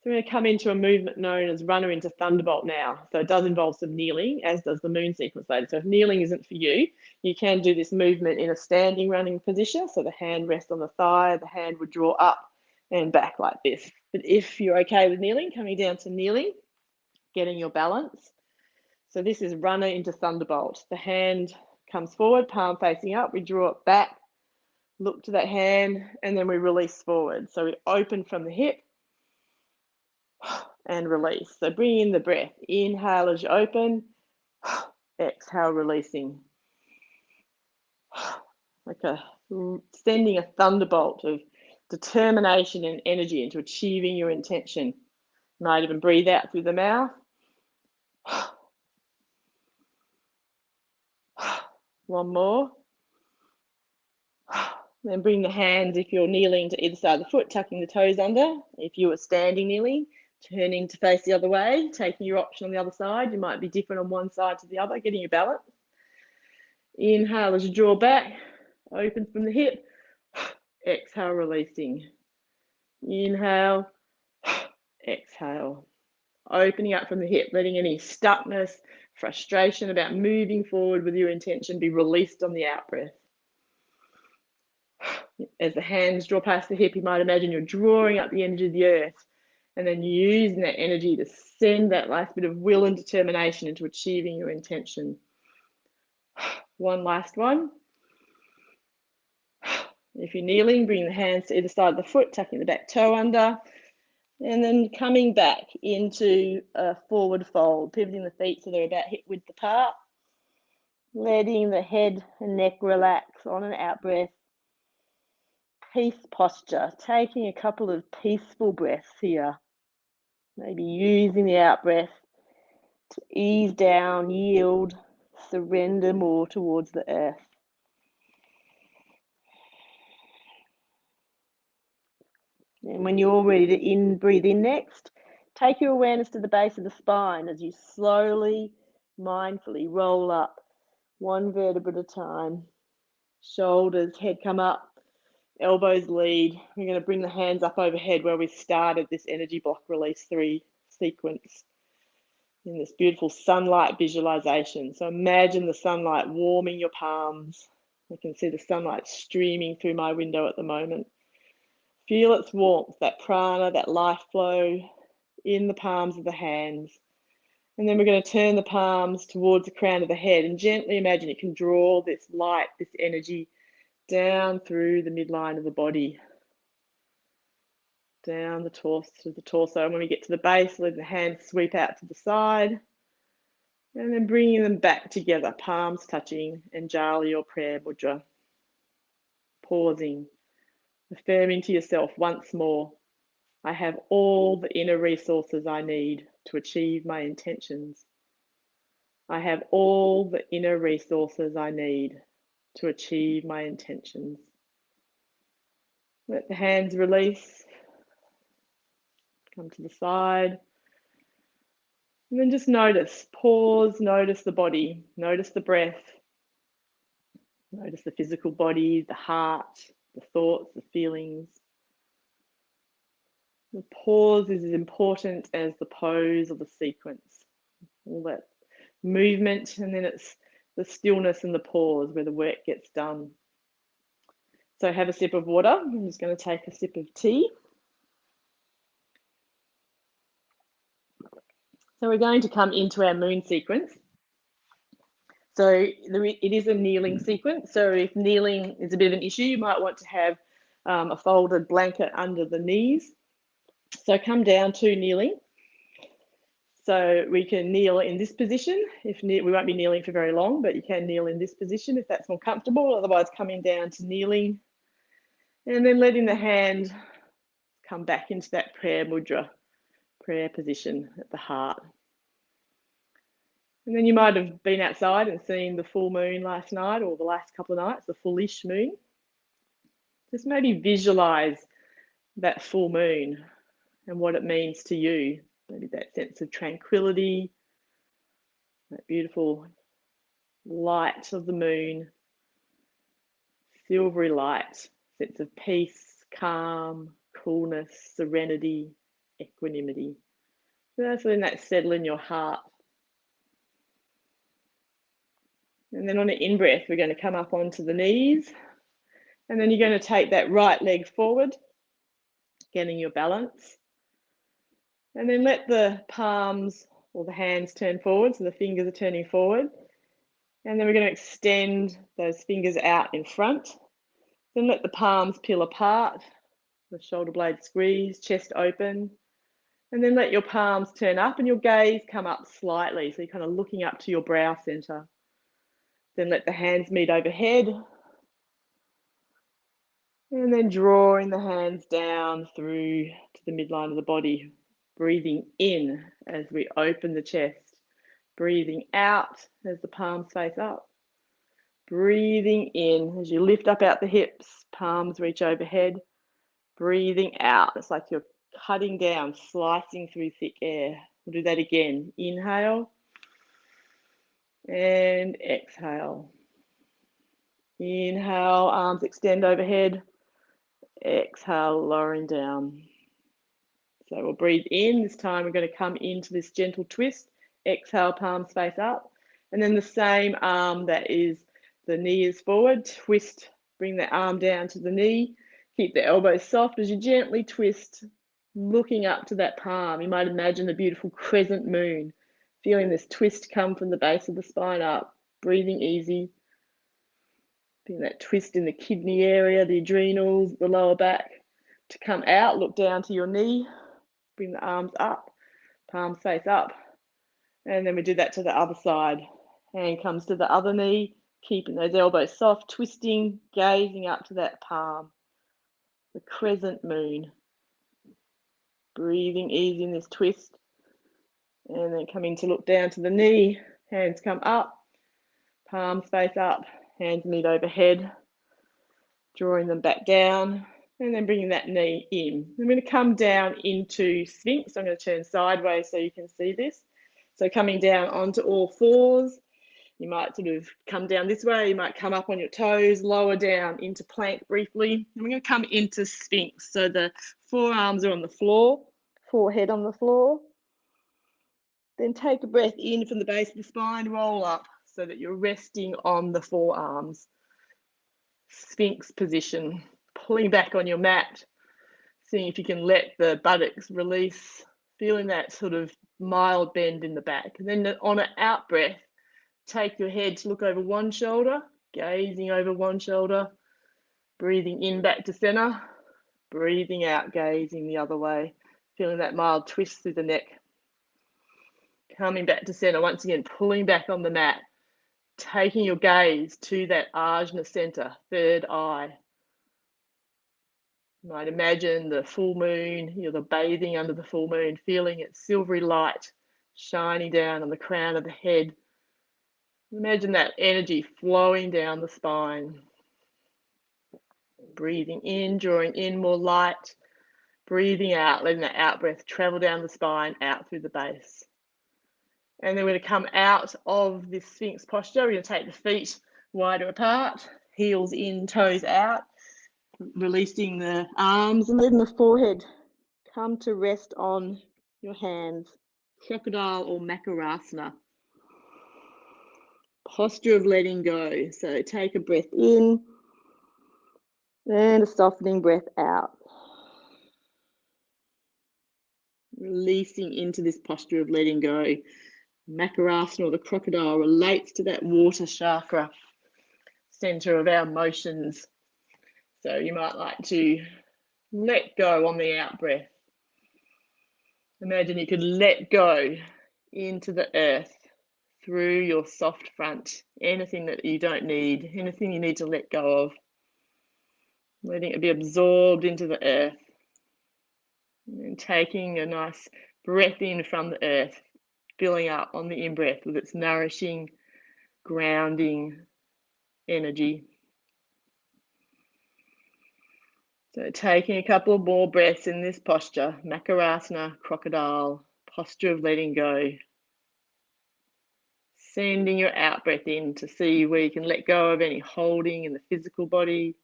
So we're going to come into a movement known as runner into thunderbolt now. So it does involve some kneeling, as does the moon sequence later. So if kneeling isn't for you, you can do this movement in a standing running position. So the hand rests on the thigh, the hand would draw up and back like this. But if you're okay with kneeling, coming down to kneeling, getting your balance. So this is runner into thunderbolt. The hand comes forward, palm facing up, we draw it back, look to that hand, and then we release forward. So we open from the hip and release. So bring in the breath. Inhale as you open, exhale, releasing. Like sending a thunderbolt of determination and energy into achieving your intention. You might even breathe out through the mouth. One more. Then bring the hands, if you're kneeling, to either side of the foot, tucking the toes under. If you were standing kneeling, turning to face the other way, taking your option on the other side. You might be different on one side to the other, getting your balance. Inhale as you draw back, open from the hip. Exhale, releasing. Inhale, exhale. Opening up from the hip, letting any stuckness, frustration about moving forward with your intention be released on the out breath. As the hands draw past the hip, you might imagine you're drawing up the energy of the earth and then using that energy to send that last bit of will and determination into achieving your intention. One last one. If you're kneeling, bring the hands to either side of the foot, tucking the back toe under, and then coming back into a forward fold, pivoting the feet so they're about hip width apart, letting the head and neck relax on an out breath. Peace posture, taking a couple of peaceful breaths here. Maybe using the out breath to ease down, yield, surrender more towards the earth. And when you're ready to breathe in next, take your awareness to the base of the spine as you slowly, mindfully roll up one vertebra at a time. Shoulders, head come up, elbows lead. We're going to bring the hands up overhead where we started this energy block release 3 sequence in this beautiful sunlight visualization. So imagine the sunlight warming your palms. I can see the sunlight streaming through my window at the moment. Feel its warmth, that prana, that life flow in the palms of the hands. And then we're going to turn the palms towards the crown of the head and gently imagine it can draw this light, this energy down through the midline of the body, down the torso. And when we get to the base, let the hands sweep out to the side. And then bringing them back together, palms touching, Anjali or prayer mudra. Pausing, affirming to yourself once more, I have all the inner resources I need to achieve my intentions. I have all the inner resources I need to achieve my intentions. Let the hands release, come to the side, and then just notice, pause, notice the body, notice the breath, notice the physical body, the heart, the thoughts, the feelings. The pause is as important as the pose or the sequence. All that movement, and then it's the stillness and the pause where the work gets done. So have a sip of water. I'm just going to take a sip of tea. So we're going to come into our moon sequence. So it is a kneeling sequence. So if kneeling is a bit of an issue, you might want to have a folded blanket under the knees. So come down to kneeling. So we can kneel in this position. We won't be kneeling for very long, but you can kneel in this position if that's more comfortable. Otherwise, coming down to kneeling and then letting the hand come back into that prayer mudra, prayer position at the heart. And then you might have been outside and seen the full moon last night or the last couple of nights, the fullish moon. Just maybe visualize that full moon and what it means to you. Maybe that sense of tranquility, that beautiful light of the moon, silvery light, sense of peace, calm, coolness, serenity, equanimity. So that's letting that settle in your heart. And then on an in-breath, we're going to come up onto the knees. And then you're going to take that right leg forward, getting your balance. And then let the palms or the hands turn forward, so the fingers are turning forward. And then we're going to extend those fingers out in front. Then let the palms peel apart, the shoulder blades squeeze, chest open. And then let your palms turn up and your gaze come up slightly, so you're kind of looking up to your brow center. Then let the hands meet overhead. And then drawing the hands down through to the midline of the body, breathing in as we open the chest, breathing out as the palms face up, breathing in as you lift up out the hips, palms reach overhead, breathing out. It's like you're cutting down, slicing through thick air. We'll do that again. Inhale and exhale. Inhale, arms extend overhead. Exhale, lowering down. So we'll breathe in. This time we're going to come into this gentle twist. Exhale, palms face up. And then the same arm that is the knee is forward. Twist, bring the arm down to the knee. Keep the elbows soft as you gently twist, looking up to that palm. You might imagine a beautiful crescent moon. Feeling this twist come from the base of the spine up. Breathing easy. Feeling that twist in the kidney area, the adrenals, the lower back. To come out, look down to your knee. Bring the arms up, palms face up. And then we do that to the other side. Hand comes to the other knee, keeping those elbows soft, twisting, gazing up to that palm. The crescent moon. Breathing easy in this twist. And then coming to look down to the knee. Hands come up, palms face up, hands meet overhead. Drawing them back down. And then bringing that knee in. I'm going to come down into Sphinx. I'm going to turn sideways so you can see this. So coming down onto all fours. You might sort of come down this way. You might come up on your toes, lower down into plank briefly. And we're going to come into Sphinx. So the forearms are on the floor, forehead on the floor. Then take a breath in from the base of the spine, roll up so that you're resting on the forearms. Sphinx position. Pulling back on your mat, seeing if you can let the buttocks release, feeling that sort of mild bend in the back. And then on an out breath, take your head to look over one shoulder, gazing over one shoulder, breathing in back to center, breathing out, gazing the other way, feeling that mild twist through the neck. Coming back to center, once again, pulling back on the mat, taking your gaze to that ajna center, third eye. You might imagine the full moon, you're bathing under the full moon, feeling its silvery light shining down on the crown of the head. Imagine that energy flowing down the spine. Breathing in, drawing in more light. Breathing out, letting that out breath travel down the spine, out through the base. And then we're going to come out of this Sphinx posture. We're going to take the feet wider apart, heels in, toes out. Releasing the arms and letting the forehead come to rest on your hands. Crocodile or Makarasana. Posture of letting go. So take a breath in and a softening breath out. Releasing into this posture of letting go. Makarasana or the crocodile relates to that water chakra, center of our emotions. So you might like to let go on the out breath. Imagine you could let go into the earth through your soft front. Anything that you don't need, anything you need to let go of. Letting it be absorbed into the earth. And taking a nice breath in from the earth, filling up on the in-breath with its nourishing, grounding energy. So taking a couple of more breaths in this posture, Makarasana, crocodile, posture of letting go. Sending your out breath in to see where you can let go of any holding in the physical body.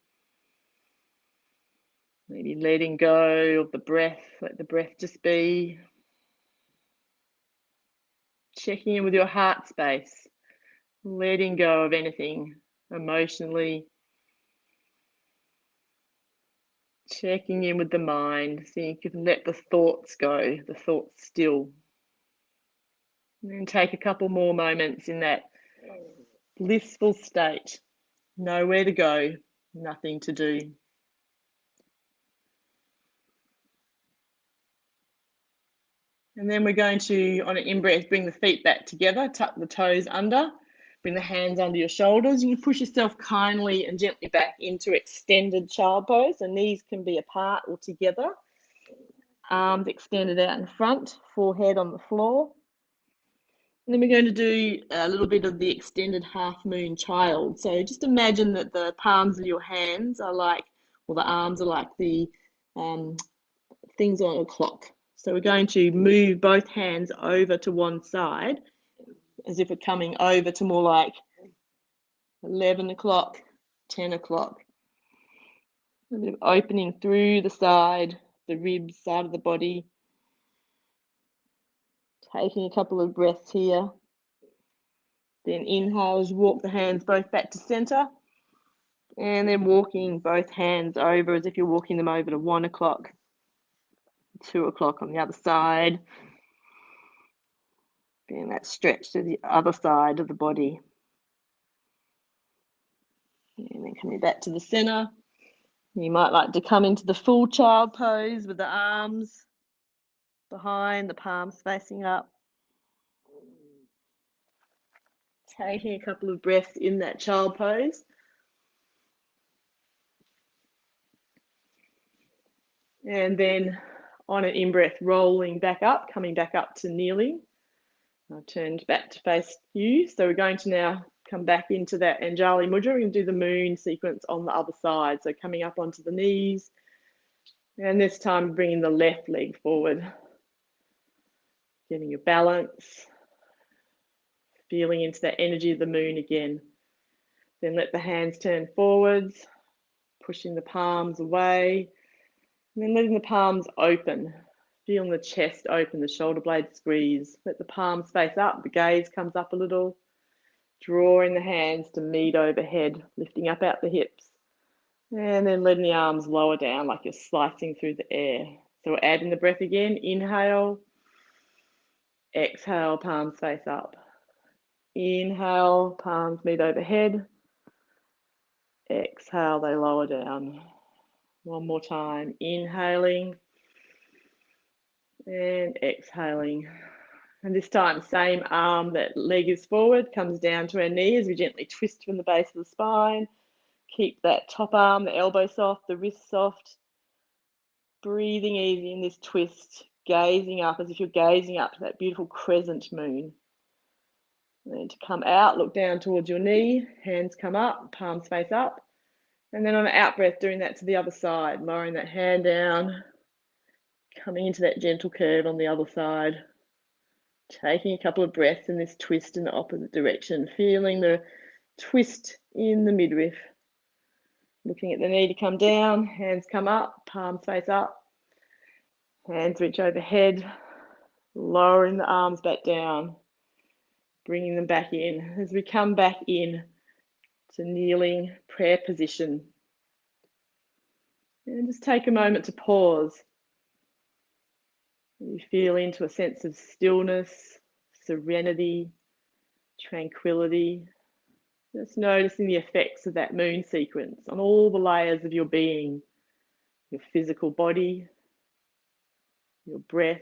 Maybe letting go of the breath, let the breath just be. Checking in with your heart space, letting go of anything emotionally. Checking in with the mind, so you can let the thoughts go, the thoughts still. And then take a couple more moments in that blissful state. Nowhere to go, nothing to do. And then we're going to, on an in-breath, bring the feet back together, tuck the toes under, bring the hands under your shoulders. You can push yourself kindly and gently back into extended child pose. The knees can be apart or together. Arms extended out in front, forehead on the floor. And then we're going to do a little bit of the extended half moon child. So just imagine that the palms of your hands are like, or the arms are like the things on a clock. So we're going to move both hands over to one side as if we're coming over to more like 11 o'clock, 10 o'clock. A bit of opening through the side, the ribs, side of the body. Taking a couple of breaths here. Then inhale as you walk the hands both back to center. And then walking both hands over as if you're walking them over to 1 o'clock, 2 o'clock on the other side. And that stretch to the other side of the body. And then coming back to the center. You might like to come into the full child pose with the arms behind, the palms facing up. Taking a couple of breaths in that child pose. And then on an in-breath, rolling back up, coming back up to kneeling. I've turned back to face you. So we're going to now come back into that Anjali Mudra. We're going to do the moon sequence on the other side. So coming up onto the knees. And this time bringing the left leg forward. Getting your balance. Feeling into that energy of the moon again. Then let the hands turn forwards. Pushing the palms away. And then letting the palms open. Feeling the chest open, the shoulder blades squeeze. Let the palms face up, the gaze comes up a little. Drawing the hands to meet overhead, lifting up out the hips. And then letting the arms lower down like you're slicing through the air. So we're adding the breath again. Inhale. Exhale, palms face up. Inhale, palms meet overhead. Exhale, they lower down. One more time. Inhaling. And exhaling. And this time, same arm, that leg is forward, comes down to our knee as we gently twist from the base of the spine. Keep that top arm, the elbow soft, the wrist soft. Breathing easy in this twist, gazing up as if you're gazing up to that beautiful crescent moon. And then to come out, look down towards your knee, hands come up, palms face up. And then on an out breath, doing that to the other side, lowering that hand down, coming into that gentle curve on the other side. Taking a couple of breaths in this twist in the opposite direction, feeling the twist in the midriff. Looking at the knee to come down, hands come up, palms face up, hands reach overhead, lowering the arms back down, bringing them back in. As we come back in to kneeling prayer position, and just take a moment to pause. You feel into a sense of stillness, serenity, tranquility. Just noticing the effects of that moon sequence on all the layers of your being, your physical body, your breath,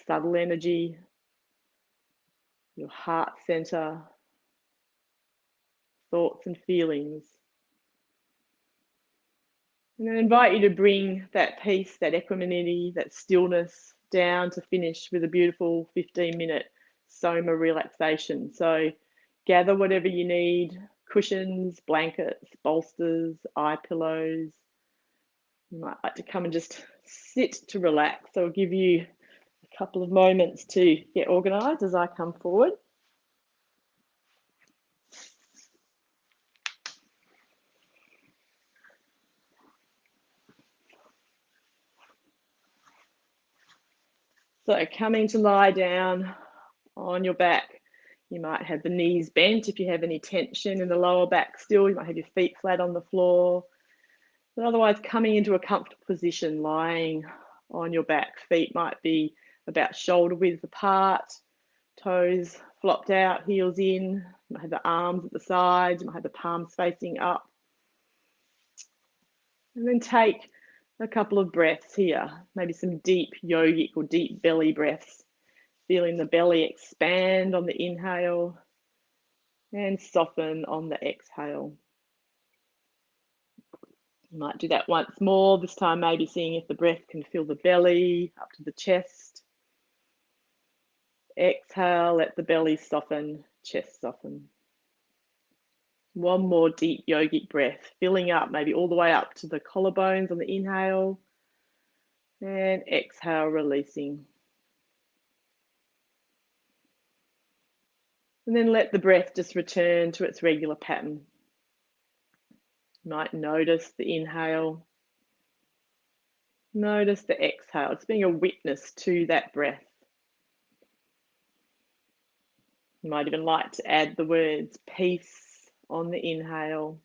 subtle energy, your heart center, thoughts and feelings. And then I invite you to bring that peace, that equanimity, that stillness down to finish with a beautiful 15-minute Soma relaxation. So gather whatever you need, cushions, blankets, bolsters, eye pillows. You might like to come and just sit to relax. So I'll give you a couple of moments to get organised as I come forward. So coming to lie down on your back, you might have the knees bent if you have any tension in the lower back still. You might have your feet flat on the floor. But otherwise, coming into a comfortable position, lying on your back, feet might be about shoulder width apart, toes flopped out, heels in. You might have the arms at the sides, you might have the palms facing up. And then take a couple of breaths here, maybe some deep yogic or deep belly breaths, feeling the belly expand on the inhale and soften on the exhale. You might do that once more, this time maybe seeing if the breath can fill the belly up to the chest. Exhale, let the belly soften, chest soften. One more deep yogic breath, filling up maybe all the way up to the collarbones on the inhale. And exhale, releasing. And then let the breath just return to its regular pattern. You might notice the inhale. Notice the exhale. It's being a witness to that breath. You might even like to add the words peace on the inhale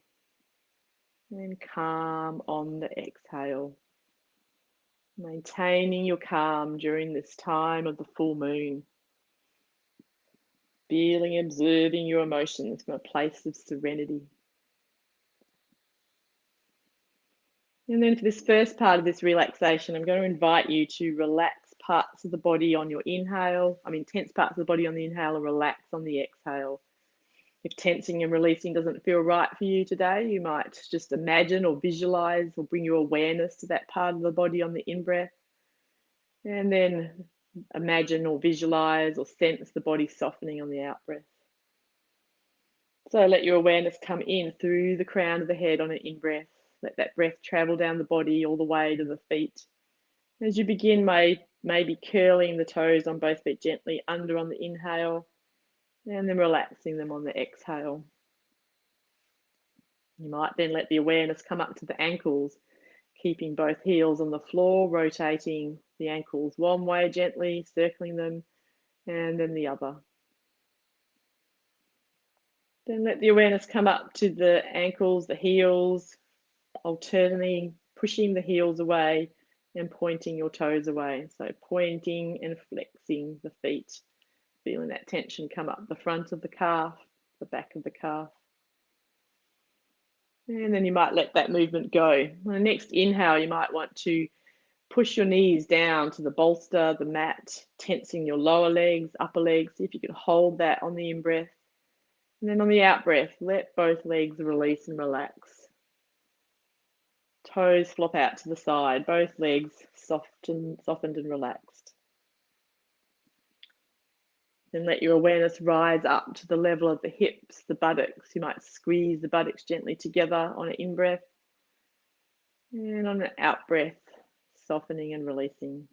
and calm on the exhale. Maintaining your calm during this time of the full moon. Feeling, observing your emotions from a place of serenity. And then for this first part of this relaxation, I'm going to invite you to relax parts of the body on your inhale. Tense parts of the body on the inhale and relax on the exhale. If tensing and releasing doesn't feel right for you today, you might just imagine or visualize or bring your awareness to that part of the body on the in-breath. And then imagine or visualize or sense the body softening on the out-breath. So let your awareness come in through the crown of the head on an in-breath. Let that breath travel down the body all the way to the feet. As you begin, maybe curling the toes on both feet gently under on the inhale and then relaxing them on the exhale. You might then let the awareness come up to the ankles, keeping both heels on the floor, rotating the ankles one way gently, circling them, and then the other. Then let the awareness come up to the ankles, the heels, alternately pushing the heels away and pointing your toes away. So pointing and flexing the feet, feeling that tension come up the front of the calf, the back of the calf. And then you might let that movement go. On the next inhale, you might want to push your knees down to the bolster, the mat, tensing your lower legs, upper legs. See if you can hold that on the in-breath. And then on the out-breath, let both legs release and relax. Toes flop out to the side, both legs softened and relaxed. Then let your awareness rise up to the level of the hips, the buttocks. You might squeeze the buttocks gently together on an in-breath. And on an out-breath, softening and releasing.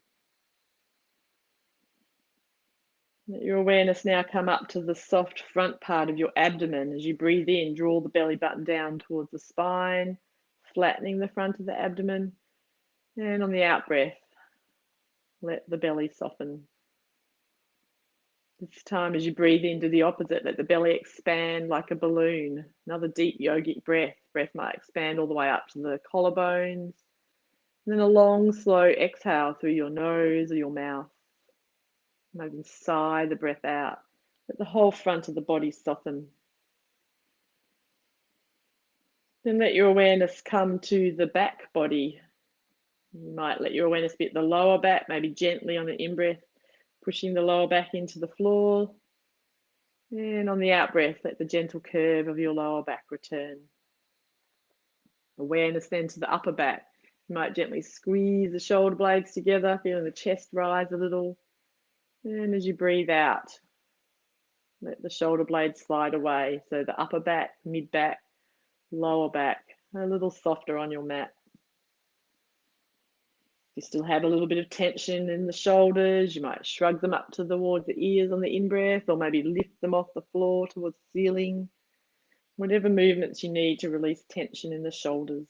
Let your awareness now come up to the soft front part of your abdomen. As you breathe in, draw the belly button down towards the spine, flattening the front of the abdomen. And on the out-breath, let the belly soften. This time, as you breathe into the opposite, let the belly expand like a balloon. Another deep yogic breath. Breath might expand all the way up to the collarbones. And then a long, slow exhale through your nose or your mouth. Maybe sigh the breath out. Let the whole front of the body soften. Then let your awareness come to the back body. You might let your awareness be at the lower back, maybe gently on the in-breath, pushing the lower back into the floor. And on the out-breath, let the gentle curve of your lower back return. Awareness then to the upper back. You might gently squeeze the shoulder blades together, feeling the chest rise a little. And as you breathe out, let the shoulder blades slide away. So the upper back, mid-back, lower back, a little softer on your mat. You still have a little bit of tension in the shoulders. You might shrug them up towards the ears on the in-breath, or maybe lift them off the floor towards the ceiling. Whatever movements you need to release tension in the shoulders.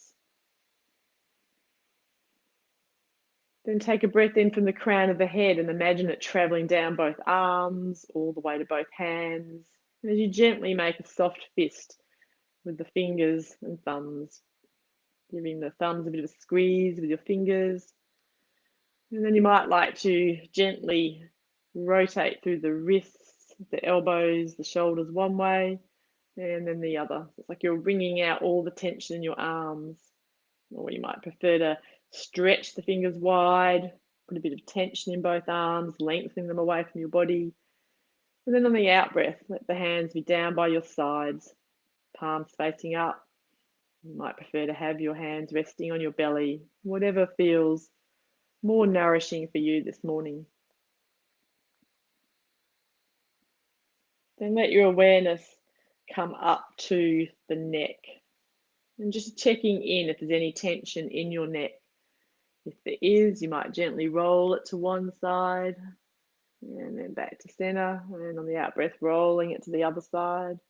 Then take a breath in from the crown of the head and imagine it traveling down both arms, all the way to both hands. And as you gently make a soft fist with the fingers and thumbs, giving the thumbs a bit of a squeeze with your fingers. And then you might like to gently rotate through the wrists, the elbows, the shoulders one way, and then the other. It's like you're wringing out all the tension in your arms. Or you might prefer to stretch the fingers wide, put a bit of tension in both arms, lengthening them away from your body. And then on the out breath, let the hands be down by your sides, palms facing up. You might prefer to have your hands resting on your belly, whatever feels more nourishing for you this morning. Then let your awareness come up to the neck and just checking in if there's any tension in your neck. If there is, you might gently roll it to one side and then back to center, and on the out breath, rolling it to the other side.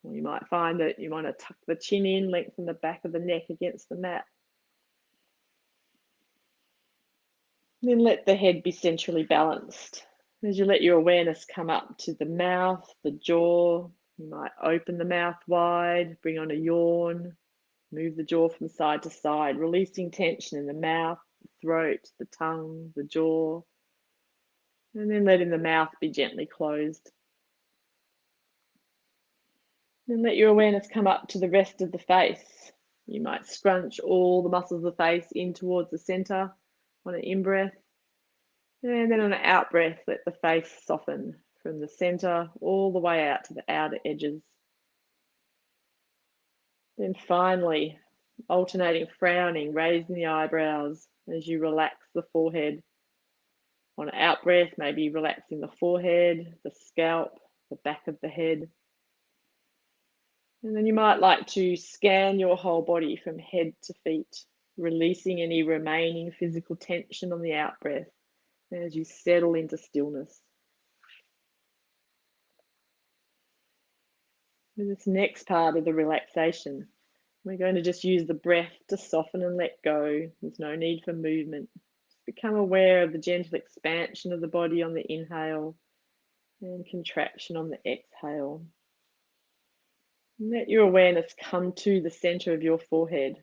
Or you might find that you want to tuck the chin in, lengthen the back of the neck against the mat. Then let the head be centrally balanced. As you let your awareness come up to the mouth, the jaw, you might open the mouth wide, bring on a yawn, move the jaw from side to side, releasing tension in the mouth, the throat, the tongue, the jaw, and then letting the mouth be gently closed. Then let your awareness come up to the rest of the face. You might scrunch all the muscles of the face in towards the center on an in-breath. And then on an out breath, let the face soften from the center all the way out to the outer edges. Then finally, alternating frowning, raising the eyebrows as you relax the forehead. On an out breath, maybe relaxing the forehead, the scalp, the back of the head. And then you might like to scan your whole body from head to feet, releasing any remaining physical tension on the out breath as you settle into stillness. In this next part of the relaxation, we're going to just use the breath to soften and let go. There's no need for movement. Just become aware of the gentle expansion of the body on the inhale and contraction on the exhale. Let your awareness come to the center of your forehead.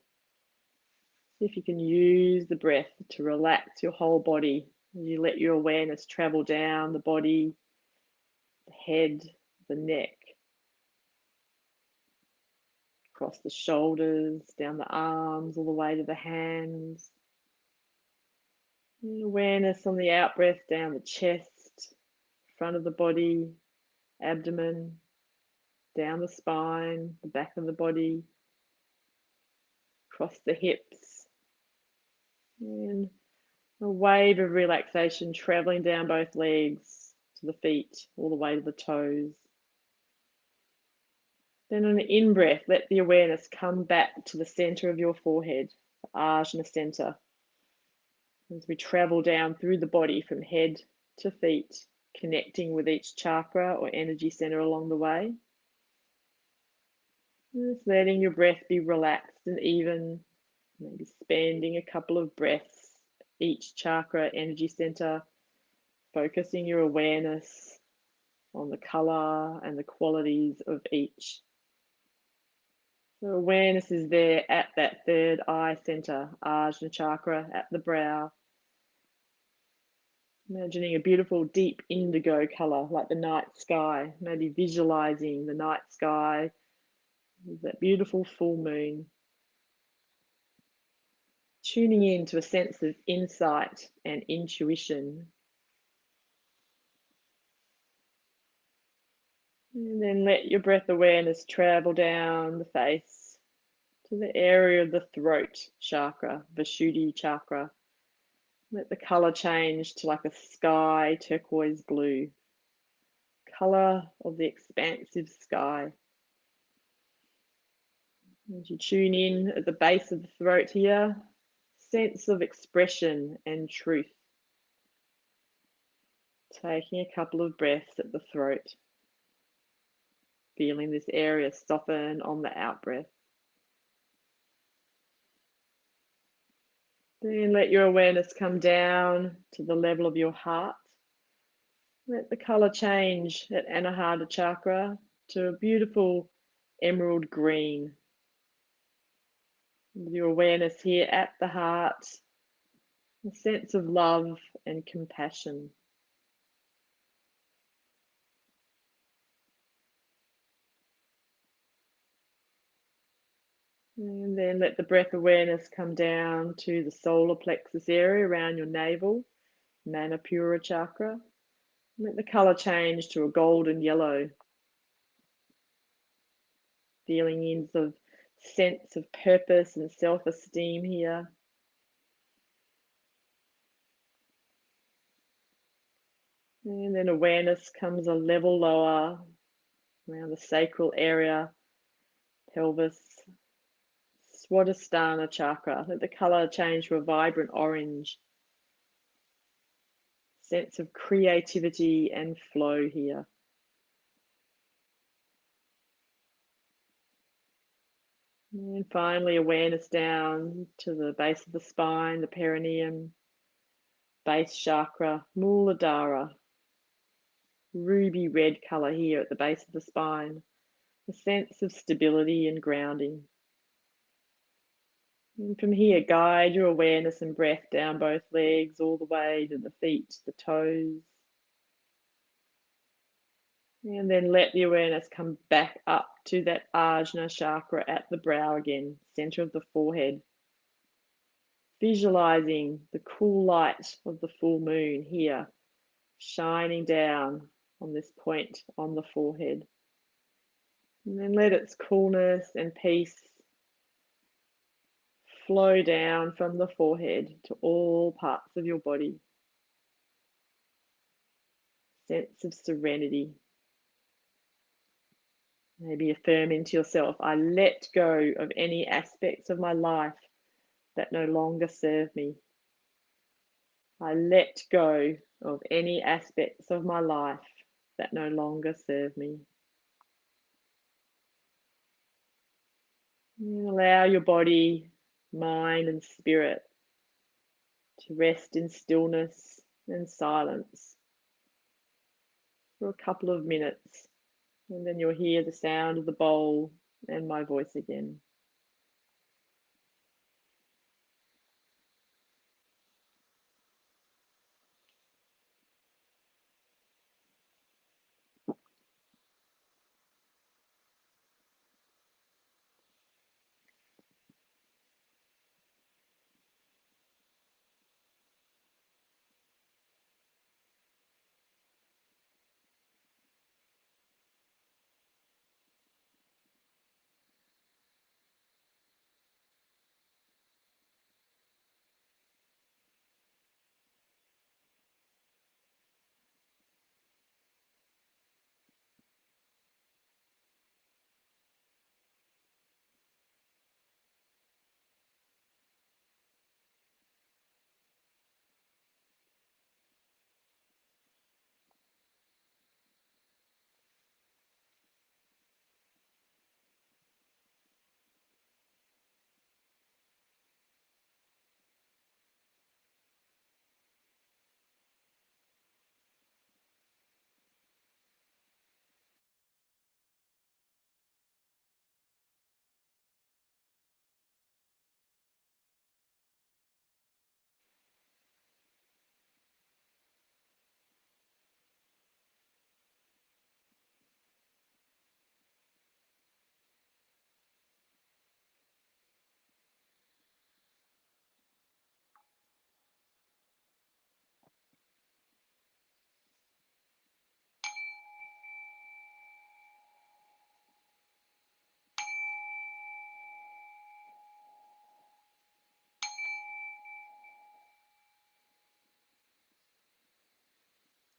See if you can use the breath to relax your whole body. You let your awareness travel down the body, the head, the neck, across the shoulders, down the arms, all the way to the hands. And awareness on the out breath down the chest, front of the body, abdomen, down the spine, the back of the body, across the hips, and a wave of relaxation traveling down both legs to the feet, all the way to the toes. Then on an in-breath, let the awareness come back to the center of your forehead, the Ajna center. As we travel down through the body from head to feet, connecting with each chakra or energy center along the way. Just letting your breath be relaxed and even, maybe spending a couple of breaths each chakra, energy center, focusing your awareness on the color and the qualities of each. So awareness is there at that third eye center, Ajna chakra, at the brow. Imagining a beautiful deep indigo color like the night sky, maybe visualizing the night sky, that beautiful full moon. Tuning in to a sense of insight and intuition. And then let your breath awareness travel down the face to the area of the throat chakra, Vishuddhi chakra. Let the color change to like a sky turquoise blue, color of the expansive sky. As you tune in at the base of the throat here, sense of expression and truth. Taking a couple of breaths at the throat, feeling this area soften on the out breath. Then let your awareness come down to the level of your heart. Let the color change at Anahata chakra to a beautiful emerald green. With your awareness here at the heart, a sense of love and compassion. And then let the breath awareness come down to the solar plexus area around your navel, Manipura chakra. Let the color change to a golden yellow. Feelings of sense of purpose and self-esteem here. And then awareness comes a level lower around the sacral area, pelvis, Swadhisthana chakra. Let the color change to a vibrant orange. Sense of creativity and flow here. And finally, awareness down to the base of the spine, the perineum, base chakra, Muladhara. Ruby red color here at the base of the spine. A sense of stability and grounding. And from here, guide your awareness and breath down both legs all the way to the feet, the toes. And then let the awareness come back up to that Ajna chakra at the brow again, center of the forehead. Visualizing the cool light of the full moon here, shining down on this point on the forehead. And then let its coolness and peace flow down from the forehead to all parts of your body. Sense of serenity. Maybe affirm into yourself, I let go of any aspects of my life that no longer serve me. I let go of any aspects of my life that no longer serve me. And allow your body, mind, and spirit to rest in stillness and silence for a couple of minutes. And then you'll hear the sound of the bowl and my voice again.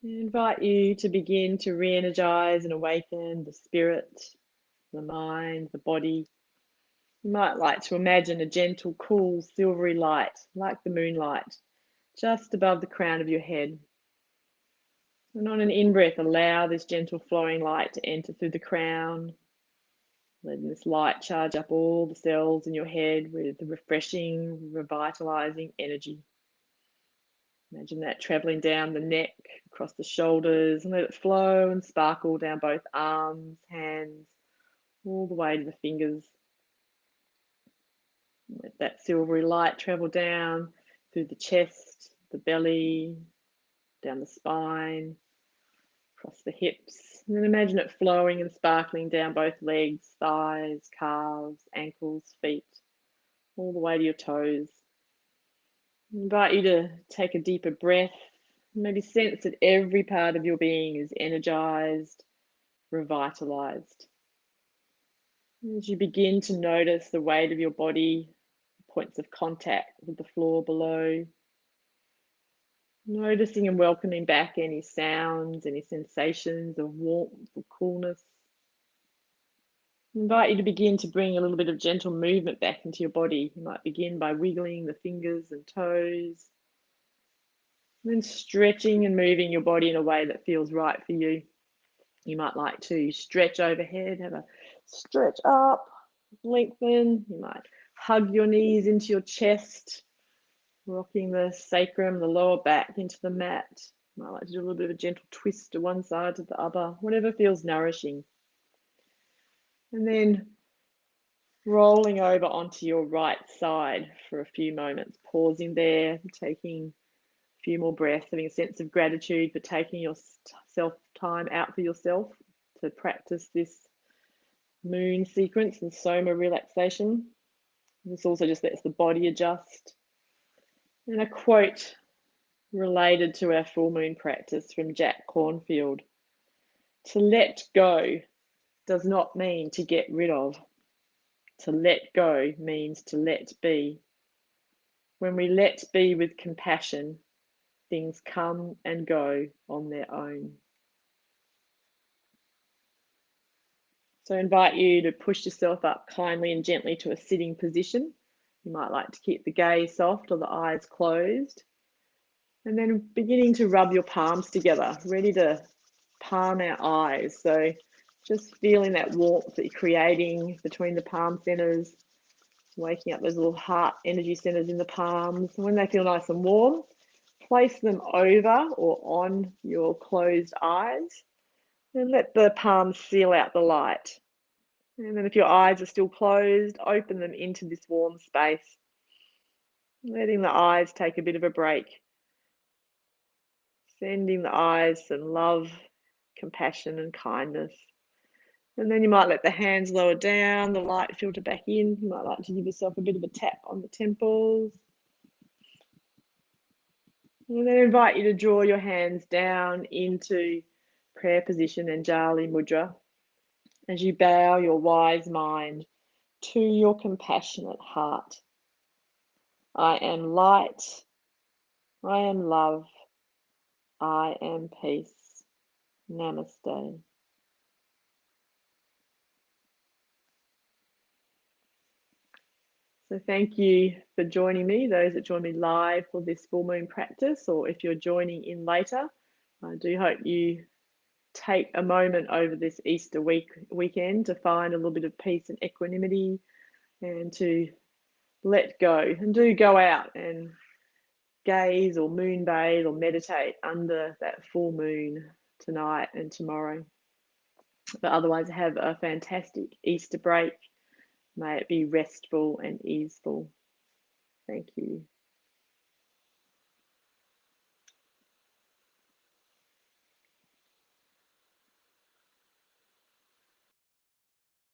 I invite you to begin to re-energize and awaken the spirit, the mind, the body. You might like to imagine a gentle, cool, silvery light, like the moonlight, just above the crown of your head. And on an in-breath, allow this gentle flowing light to enter through the crown, Letting this light charge up all the cells in your head with the refreshing, revitalizing energy. Imagine that traveling down the neck, across the shoulders, and let it flow and sparkle down both arms, hands, all the way to the fingers. Let that silvery light travel down through the chest, the belly, down the spine, across the hips. And then imagine it flowing and sparkling down both legs, thighs, calves, ankles, feet, all the way to your toes. I invite you to take a deeper breath. Maybe sense that every part of your being is energized, revitalized. As you begin to notice the weight of your body, points of contact with the floor below, noticing and welcoming back any sounds, any sensations of warmth or coolness. I invite you to begin to bring a little bit of gentle movement back into your body. You might begin by wiggling the fingers and toes, and then stretching and moving your body in a way that feels right for you. You might like to stretch overhead, have a stretch up, lengthen. You might hug your knees into your chest, rocking the sacrum, the lower back into the mat. You might like to do a little bit of a gentle twist to one side to the other, whatever feels nourishing. And then rolling over onto your right side for a few moments, pausing there, taking a few more breaths, having a sense of gratitude for taking yourself time out for yourself to practice this moon sequence and Soma relaxation. This also just lets the body adjust. And a quote related to our full moon practice from Jack Cornfield: "To let go does not mean to get rid of. To let go means to let be. When we let be with compassion, things come and go on their own." So I invite you to push yourself up kindly and gently to a sitting position. You might like to keep the gaze soft or the eyes closed. And then beginning to rub your palms together, ready to palm our eyes. So just feeling that warmth that you're creating between the palm centers, waking up those little heart energy centers in the palms. And when they feel nice and warm, place them over or on your closed eyes and let the palms seal out the light. And then if your eyes are still closed, open them into this warm space, letting the eyes take a bit of a break, sending the eyes some love, compassion, and kindness. And then you might let the hands lower down, the light filter back in. You might like to give yourself a bit of a tap on the temples. And then invite you to draw your hands down into prayer position, Anjali Mudra, as you bow your wise mind to your compassionate heart. I am light. I am love. I am peace. Namaste. So thank you for joining me, those that join me live for this full moon practice, or if you're joining in later. I do hope you take a moment over this Easter weekend to find a little bit of peace and equanimity and to let go. And do go out and gaze or moonbathe or meditate under that full moon tonight and tomorrow. But otherwise, have a fantastic Easter break. May it be restful and easeful. Thank you.